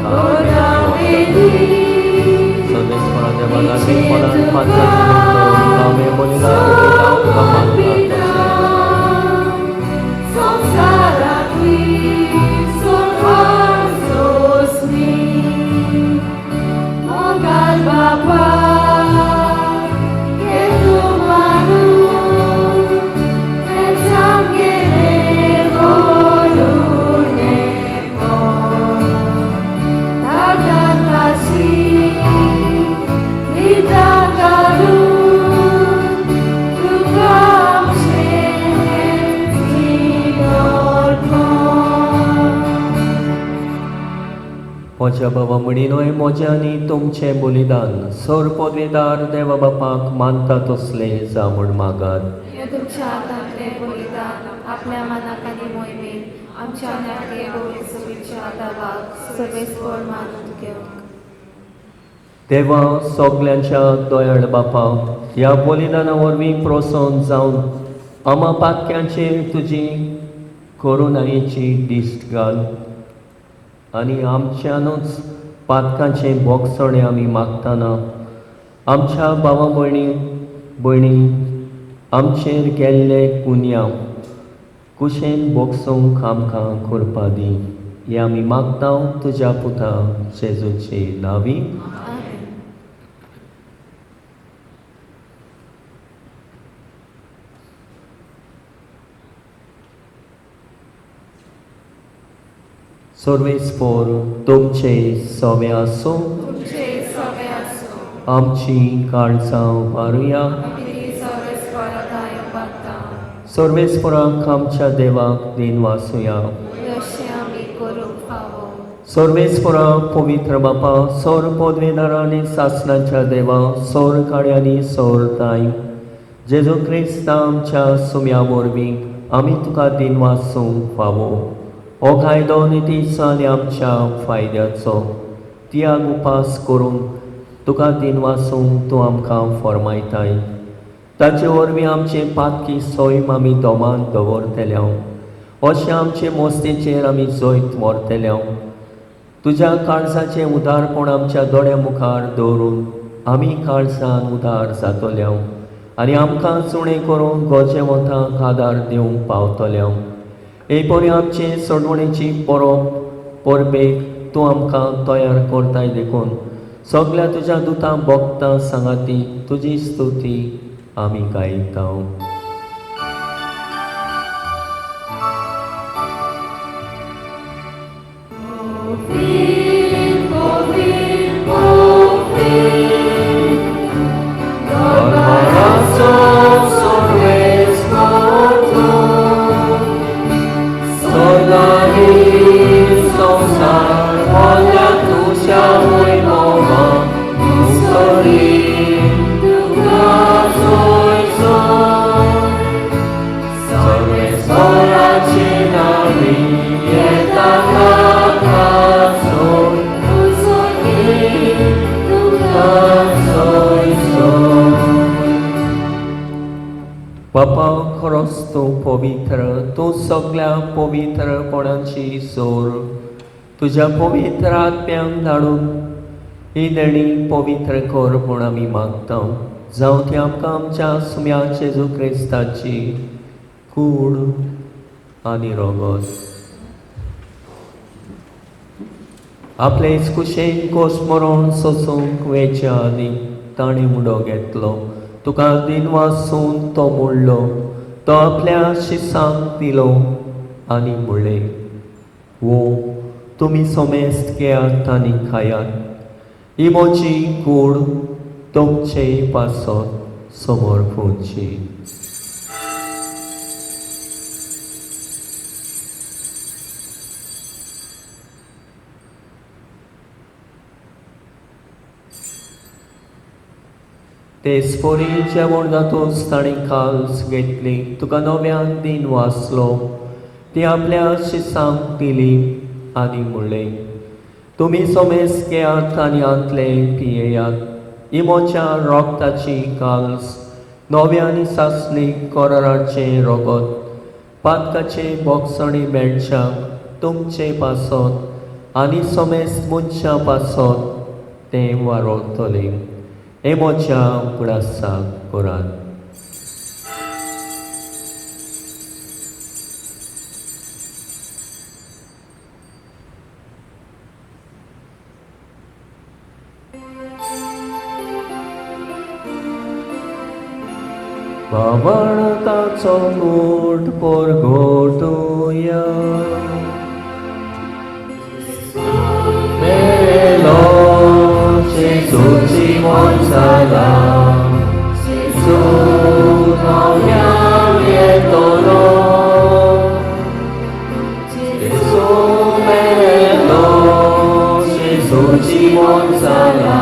सर्वेस्परा देवा लागीं मनान पात्राचें आमी बलिदान दिता तुका मागता. म्हज्या बाबा म्हणीनय म्हजें आनी तुमचें बलिदान सोर पदवेदार देवा बापाक मानता तसले जा म्हूण मागात. हे तुमच्या हातांतले बलिदान आपल्या मनाक आनी मोहिमेन आमच्या नाट्य गोविंदच्या दावाक सर्वेस्पर मानून घेवंक. देवा सगल्यांच्या दयाळ बापा, ह्या बलिदाना वरवीं प्रोत्सोन जावन आमा पातक्यांचेर तुजी करुणायेची दिश्ट घाल आनी आमच्यानूच पातकांचें बोगसणे आमी मागतना आमच्या भावा भयणी आमचेर गेल्ले गुन्या कुशेन बोगसूंक आमकां करपा दी. हें आमी मागता तुज्या पुता जेजूचे नांवी. सर्वेस्पर तुमचे सवे आसूं. आमची काळजां वारुया. सर्वेस्पराक आमच्या देवाक दिन वासुया. सर्वेस्परा पवित्र बापा, सौर पदवेदार आनी सासणाच्या देवा, सौर काळे आनी सौर ताई, जेजू क्रिस्त आमच्या सुम्या वरवीं आमी तुका दिन वासूंक फावो. हो कायदो नितीचो आनी आमच्या फायद्याचो त्याग उपास करून तुका दिन वासूंक तूं आमकां फरमायताय. ताचे वरवीं आमचे पातकी सोयम आमी दोमान दवरतल्या. अशें आमचे मस्तेचेर आमी जैत व्हरतल्या. तुज्या काळजाचें उदारपण आमच्या दोळ्या मुखार दवरून आमी काळजान उदार जातल्या आनी आमकां चुणें करून गोजे वतांक आदार दिवंक पावतल्या. हे परी आमचे सोडवणेची परब परबेक तूं आमकां तयार करताय देखून सगळ्या तुज्या दुतां भोगतां सांगाती तुजी स्तुती आमी गायता. बापा खरोच तूं पवित्र, तूं सगळ्या पवित्रपणाची सोर. तुज्या पवित्र आत्म्यांक धाडून ही देणी पवित्र कर म्हूण आमी मागता. जावं ती आमकां आमच्या सुम्या जेजू क्रिस्ताची कूड आनी रगत आपलेच कुशेन कोसमरोन सोसूंक वेच्या आदी ताणें मुडो घेतलो. तुका दिनवासून तो मोडलो, तो आपल्या शिसांक दिलो आनी म्हणलें, वो तुमी सोमेस्त घेयात आनी खायात, ही म्हजी कूड तुमचे पासत समर्पूची. ते स्पोरी जेवण जातूच ताणें काल्स घेतली, तुका नव्यान दिन वाचलो, ती आपल्या शिसांक दिली आनी म्हणलें, तुमी सोमेस घेयात आनी आंतले पियेयात, ही म्हज्या रोगताची काल्स, नव्या आनी सासणीक कोराराचें रगत, पातकाचे बोगसणी मेळच्याक तुमचे पासत आनी सोमेस मनशा पासत तें वारोतलें. हे म्हज्या उगडासाक करात. बावळताचो घोट परगटुया, मेलो जेजूची मोत जाला, जेजू नव्यान येतलो, जेजू मेलो, जेजूची मोत जाला,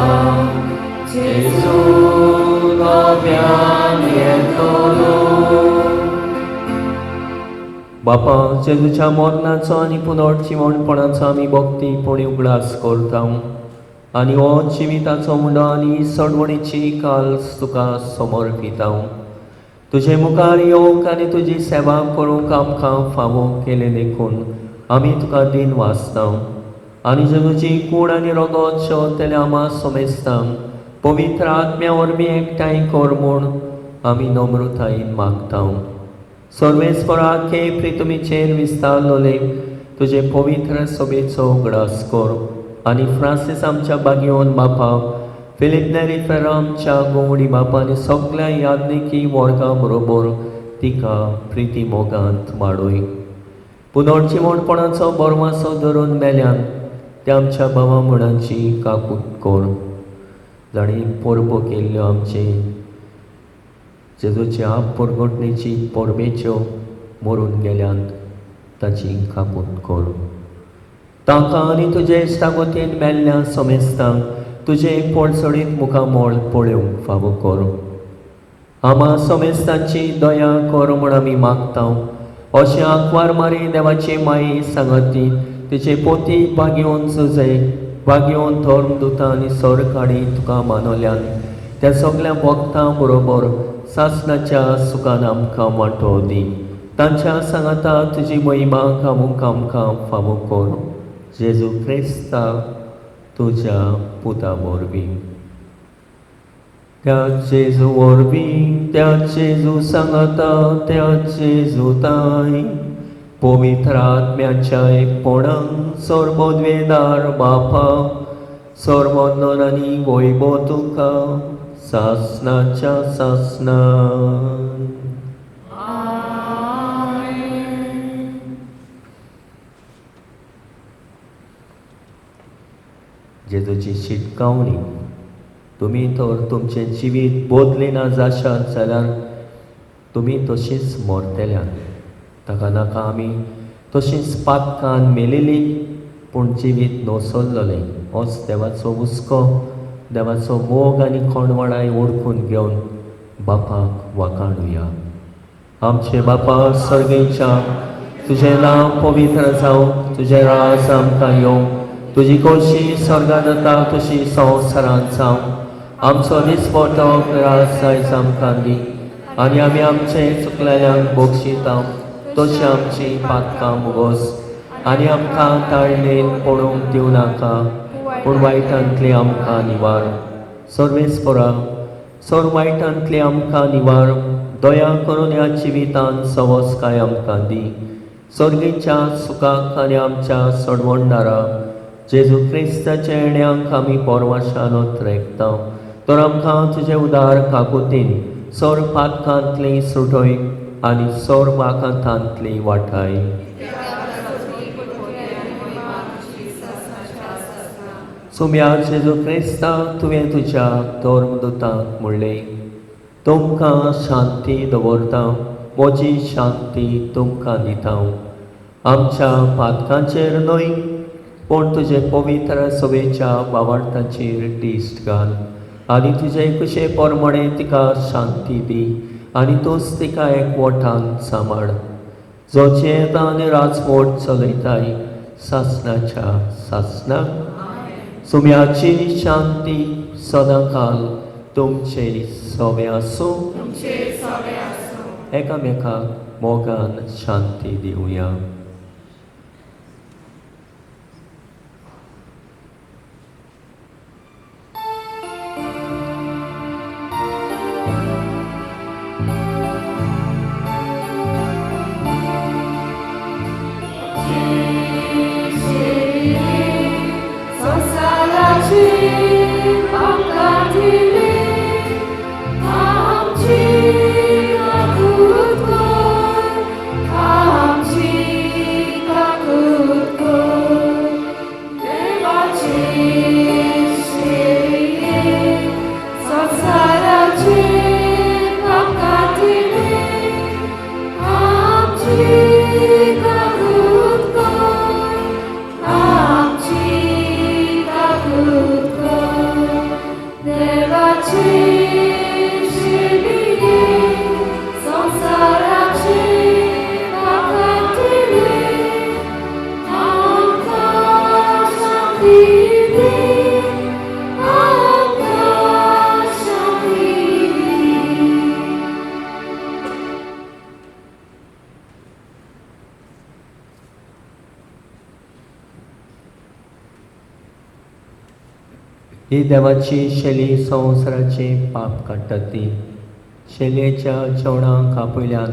जेजू नव्यान येतलो. बापा जेजूच्या मरणाचो आनी पुनर्जीवणपणाचो आमी भक्तीपणी उगडास करता आनी हो जिविताचो मुंडो आनी सडवणीची काल्स तुका समर्पिता. तुजे मुखार येवंक आनी तुजी सेवा करूंक आमकां फावो केले देखून आमी तुका दिन वाचता आनी जेजूची कूड आनी रगत शेवतले आमा सोमेस्ता पवित्र आत्म्या वरवीं एकठांय कर म्हूण आमी नम्रतायेन मागता. सर्वेस्परा के प्रितुमीचेर विस्तारलोले तुजे पवित्र सभेचो उगडास कर आनी फ्रांसीस आमच्या बागयोन बापा, फिलीप नेरी फेरा आमच्या गोवडी बापा आनी सगळ्या यादनिकी वर्गां बरोबर तिका प्रिती मोगांत वाडय. पुनर्जीवणपणाचो बरवासो धरून मेल्यान त्या आमच्या भावा मुडांची काकूट कर. जाणीं परबो केल्ल्यो आमचे जेजूचे आप परगटणेची परबेच्यो मरून गेल्यांत ताची काकूट कर. तांकां आनी तुजे इश्टागोतीन मेल्ल्या सोमेस्तांक तुजे पडसडीत मुखामोळ पळोवंक फावो कर. आमा सोमेस्तांची दया कर म्हूण आमी मागता. अशें आंकवार मारी देवाची माई सांगती तिचे पोती बागयोन झुजे बागयोन धर्मदुतां आनी सरकाडी तुका मानवल्यान त्या सगळ्या भक्तां बरोबर सासणाच्या सुखान आमकां वांटो दी. तांच्या सांगाता तुजी महिमा गावूंक आमकां फावो कर. जेजू क्रिस्ता तुज्या पुता वरवीं. त्या जेजू वरवीं, त्या जेजू सांगाता, त्या जेजू ताई, पवित्र आत्म्याच्या एकपणान सर्वोद्वेदार बापा सर्वोन्नत आनी वैभव तुका सासनाच्या सासनान. जेजूची शिटकावणी तुमी तर तुमचें जिवीत बदलिना जाशात जाल्यार तुमी तशींच मरतल्यात. ताका नाका आमी तशींच पातकान मेलेली पूण जिवीत नसरलेलें. होच देवाचो हुस्को देवाचो मोग आनी खणवणाय ओळखून घेवन बापाक वाखाणुया. आमचे बापा सर्गेच्या तुजें नांव पवित्र जावं, तुजें राज आमकां येवं, तुजी खोशी स्वर्गांत जाता तशी संवसारांत जावं. आमचो दिसपतो रास आयज आमकां दी आनी आमी आमचे चुकलेल्यांक बक्षिता तशी आमची पातकां मुगोस आनी आमकां ताळणेन पडूंक दिवं नाका पूण वायटांतली आमकां निवार. सर्वेस्परा सर वायटांतली आमकां निवार. दया करून ह्या जिवितांत सवस्काय आमकां दी. सर्गेच्या सुखाक आनी आमच्या सडवणदारा जेजू क्रिस्ताच्या येण्याक आमी परवाशानत रेखता. तर आमकां तुजे उदार काकुतीन सर पातकांतली सुटय आनी सर वाखांतांतली वाटाय. सुम्या जेजू क्रिस्ता तुवें तुज्या धर्मदूतांक म्हणलें, तुमकां शांती दवरता, म्हजी शांती तुमकां दिता. आमच्या पातकांचेर न्हय पूण तुजे पवित्र सवेच्या भावार्थाचेर दिश्ट घाल आनी तुजे कुशे परमणे तिका शांती दी आनी तूंच तिका एकवटान सांबाळ. जो जेता आनी राजवट चलयताय सासनाच्या सासनाक. सुम्याची शांती सदांकाल तुमचे सवे आसूं. एकामेकाक मोगान शांती दिवया. ही देवाची शेली संवसाराचे पाप काडटा ती. शेलयेच्या जेवणाक आपयल्यान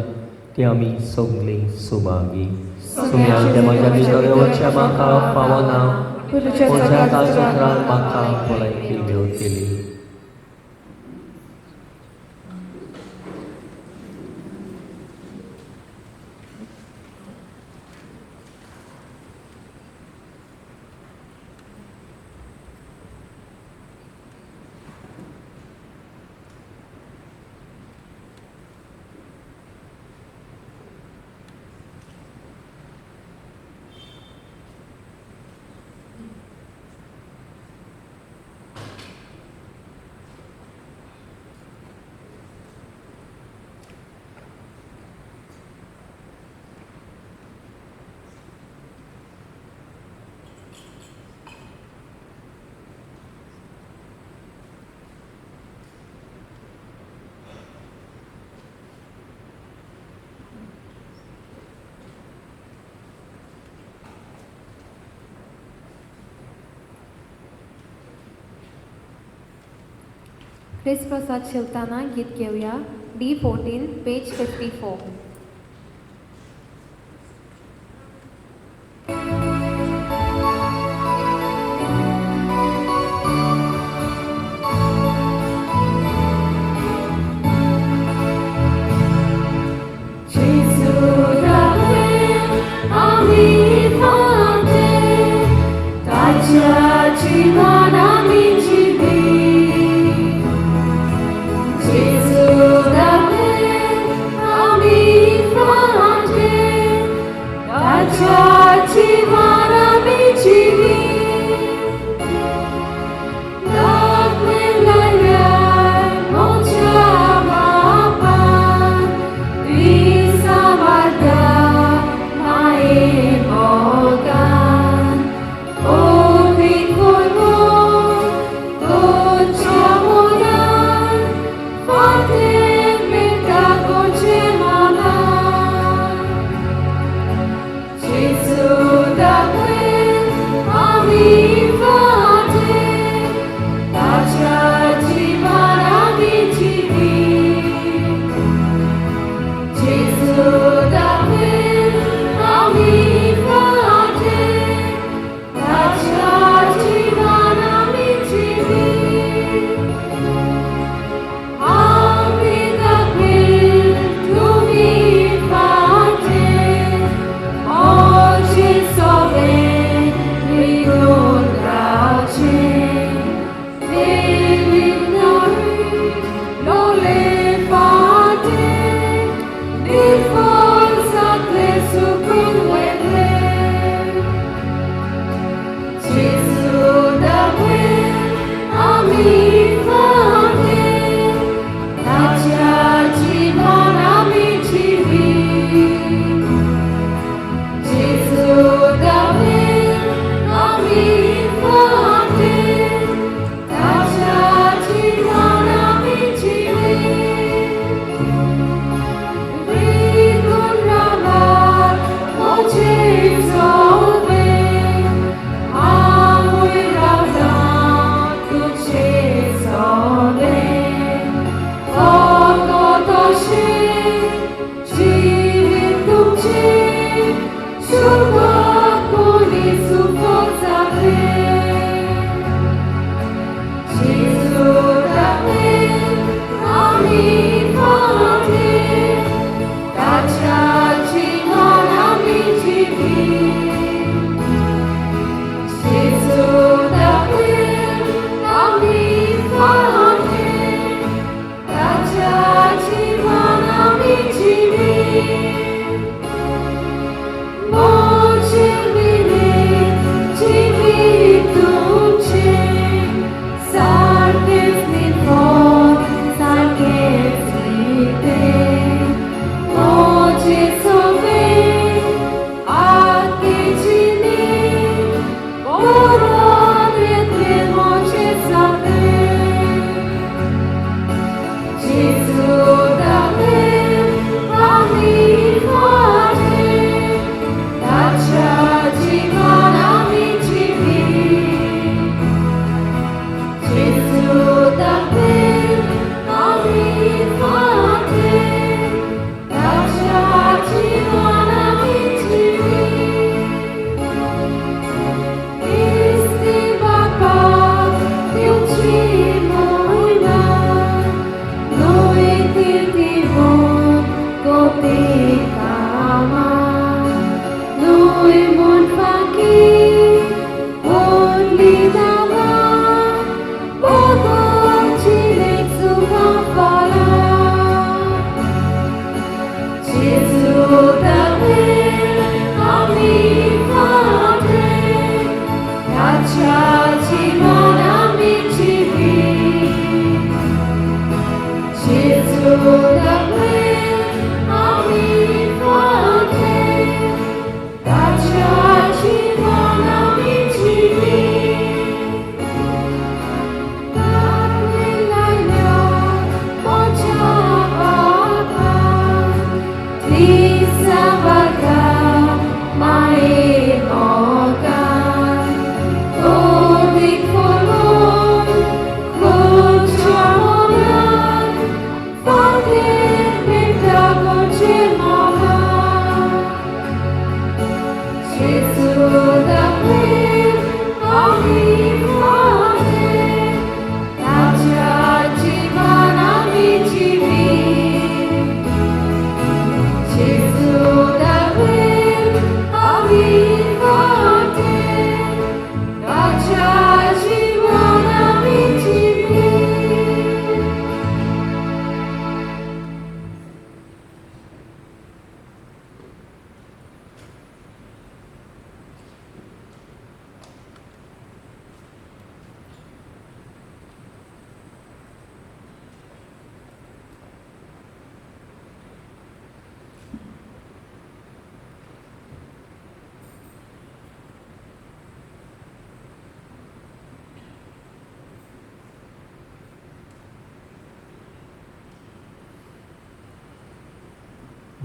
ती आमी सगळीं सुभागी. सुम्यान ते म्हज्या भितर येवचें म्हाका फावना पूण ज्या काळजांत म्हाका भलायकी मेळटली. ख्रिस्त प्रसाद शिवताना गीत घेऊया. D14 page 54.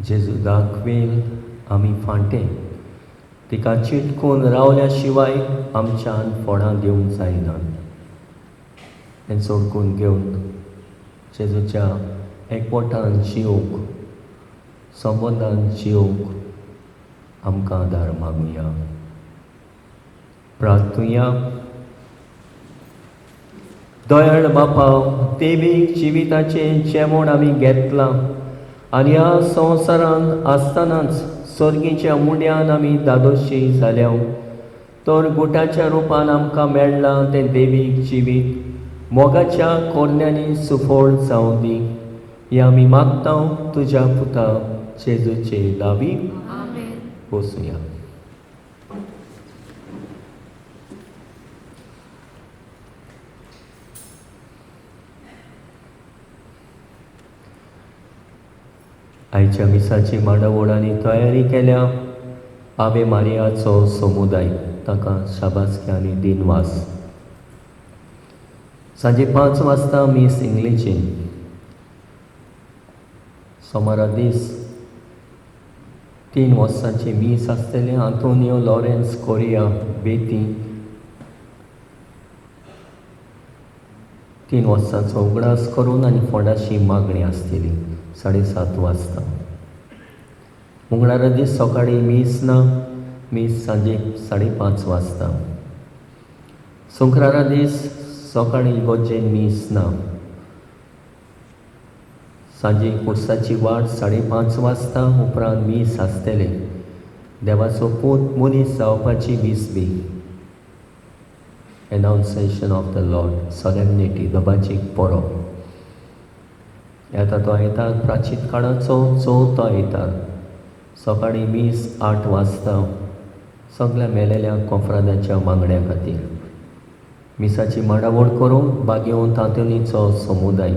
जेजू दाखवेल आमी फांटे तिका चिटकून रावल्या शिवाय आमच्यान फोंडां दिवंक जायना. हें सोडकून घेवन जेजूच्या एकवटान जिवंक संबंदान जिवंक आमकां आदार मागुया. प्रार्थुया. दयाळ बापा, देवीक जिविताचें जेवण आमी घेतलां आनी ह्या संवसारांत आसतनाच सर्गीच्या मुंड्यान आमी दादोशी जाल्या तर गुटाच्या रुपान आमकां मेळ्ळां तें देवीक जिवीत मोगाच्या कोरण्यांनी सुफोळ जावं दी. हें आमी मागता तुज्या पुता जेजूचे नांवी. बसूया. आयच्या मिसाची मांडावळ आनी तयारी केल्या आवे मारियाचो समुदाय ताका शाबासकी आनी दिनवास. सांजे 5 वाजता मीस इंग्लिशीन. सोमारा दीस 3 वर्सांची मीस आसतलें. आंतोनियो लॉरेन्स कोरिया बेती 3 वर्सांचो उगडास करून आनी फोंडाची मागणी आसतली 7:30 वाजता. मंगळारा दीस सकाळीं मीस ना. मीस सांजे 5:30 वाजता. शुक्रारा दीस सकाळीं इगोर्जेन मीस ना. सांजे कुर्साची वाट 5:30 वाजता. उपरांत मीस आसतले. देवाचो पूत मनीस जावपाची मीस बी. एनाउन्सेशन ऑफ द लॉर्ड सोलेमनिटी दबाचीक पोरो. येता तो आयतार प्राचीत काळाचो 4थो आयतार. सकाळीं मीस 8 वाजता सगळ्या मेलेल्या कोंफरादाच्या वांगड्या खातीर. मिसाची मांडावळ करून बागेवन तांतुनीचो समुदाय.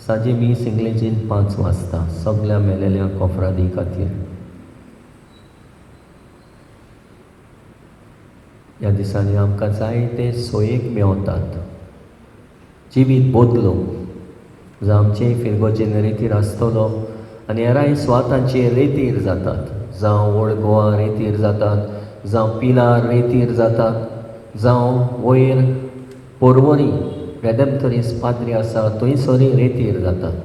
सांजे मीस इंग्लिशीन 5 वाजता सगळ्या मेलेल्या कोंफरादी खातीर. ह्या दिसांनी आमकां जायते सोयेक मेवतात. जिवीत बदलूंक जावं आमचेय फिरगोजेन रेतीर आसतलो आनी हेरांय स्वातांचे रेतीर जातात. जावं ओल्ड गोवा रेतीर जातात, जावं पिलार रेतीर जातात, जावं वयर पोरवोरी रेदेमथोरीस पाद्री आसा थंयसरी रेतीर जातात.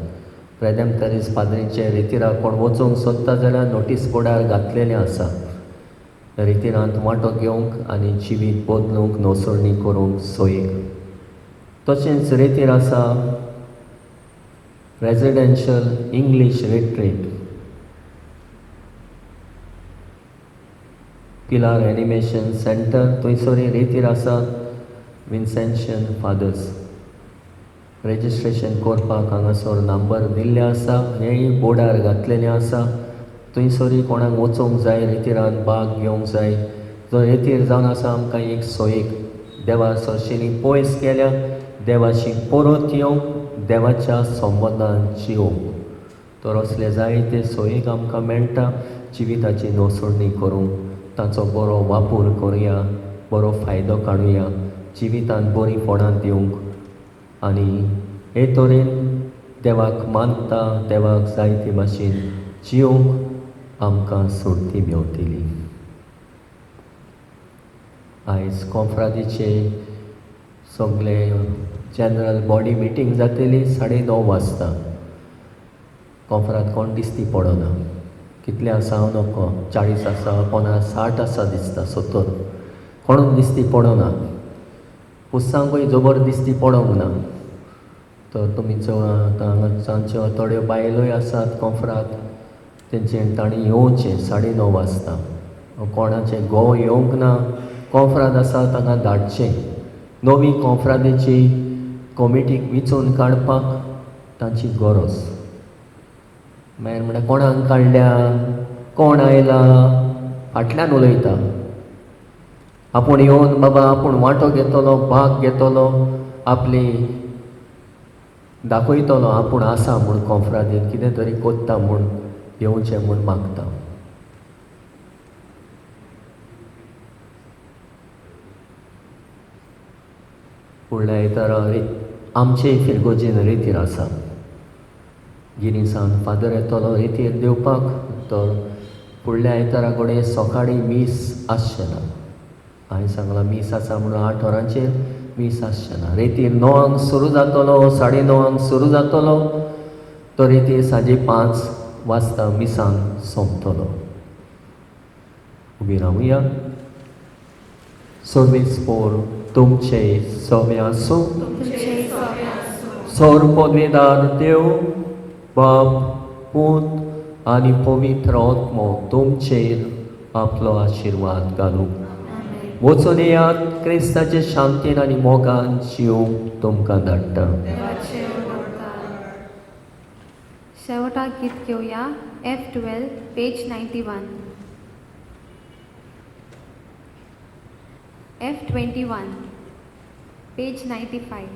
रेदेमथोरीस पाद्रीचे रेतीराक कोण वचूंक सोदता जाल्यार नोटीस बोर्डार घातलेलें आसा. रेतीरांत वांटो घेवंक आनी जिवीत बदलूंक नोसोडणी करूंक सोयेक. तशेंच रेतीर आसा रेजिडेन्शियल इंग्लीश रिट्रीट, पिलार एनिमेशन सेंटर थंयसरी रेतीर आसा विन्सेन्शन फादर्स. रेजिस्ट्रेशन करपाक हांगासर नंबर दिल्ले आसा. हेय बोर्डार घातलेलें आसा. थंयसरी कोणाक वचूंक जाय रेतीरान भाग घेवंक जाय जर रेतीर जावन आसा आमकां एक सोयेक. देवा सरशिनी पयस गेल्या देवाची परत येवंक देवाच्या संबंदान जिवंक. तर असले जायते सोयेक आमकां मेळटा. जिविताची नोसोडणी करूंक ताचो बरो वापर करुया, बरो फायदो काडुया, जिवितांत बरी फोंडां दिवंक आनी हे तरेन देवाक मानता, देवाक जायते भाशेन जिवंक आमकां सुर्ती मेवतली. आयज कॉन्फ्रादीचे सगळे जनरल बॉडी मिटींग जातली 9:30 वाजता. कॉन्फ्रांत कोण दिसती पडना. कितले आसा हांव नोको 40 आसा 50 60 आसा दिसता 70 कोणूच दिसती पडना. पुस्सांकूय जबर दिसती पडोंक ना. तर तुमीचो आतां हांगाच्यो थोड्यो बायलोय आसात कॉन्फ्रांत तेंचे तांणी येवचें 9:30 वाजता. कोणाचें घोव येवंक ना कॉन्फ्रांत आसा ताका धाडचें. नवी कॉन्फ्रांतेची कमिटीक विचून काडपाक तांची गरज. मागीर म्हणल्यार कोणाक काडल्या, कोण आयला, फाटल्यान उलयता. आपूण येवन बाबा आपूण वांटो घेतलो, भाग घेतलो, आपली दाखयतलो आपूण आसा म्हूण कॉन्फ्रांतींत कितें तरी कोत्ता म्हूण येवचें म्हूण मागता. फुडल्या आयतारा आमचेय फिरगोजेन रेतीर आसा. गिनिसान फादर येतलो रेतीर देवपाक तर फुडल्या आयतारा घोडे सकाळीं मीस आसचें ना. हांवें सांगलां मीस आसा म्हणून 8 वरांचेर मीस आसचें ना. रेतीर 9 सुरू जातलो, 9:30 सुरू जातलो तो रेतीर सांजे 5 वाजता मिसान सोंपतलो. उबी रावुया. सर्वेस्पोर तुमचे सवे आसूं. सौर पदवेदार देव बाप पूत आनी पवित्र आत्मो तुमचेर आपलो आशिर्वाद घालूं. वचून येयात, क्रिस्ताचे शांतीन आनी मोगान जीव तुमकां धाडटा. शेवटाक गीत घेवया F12 पेज 91. F21 page 95.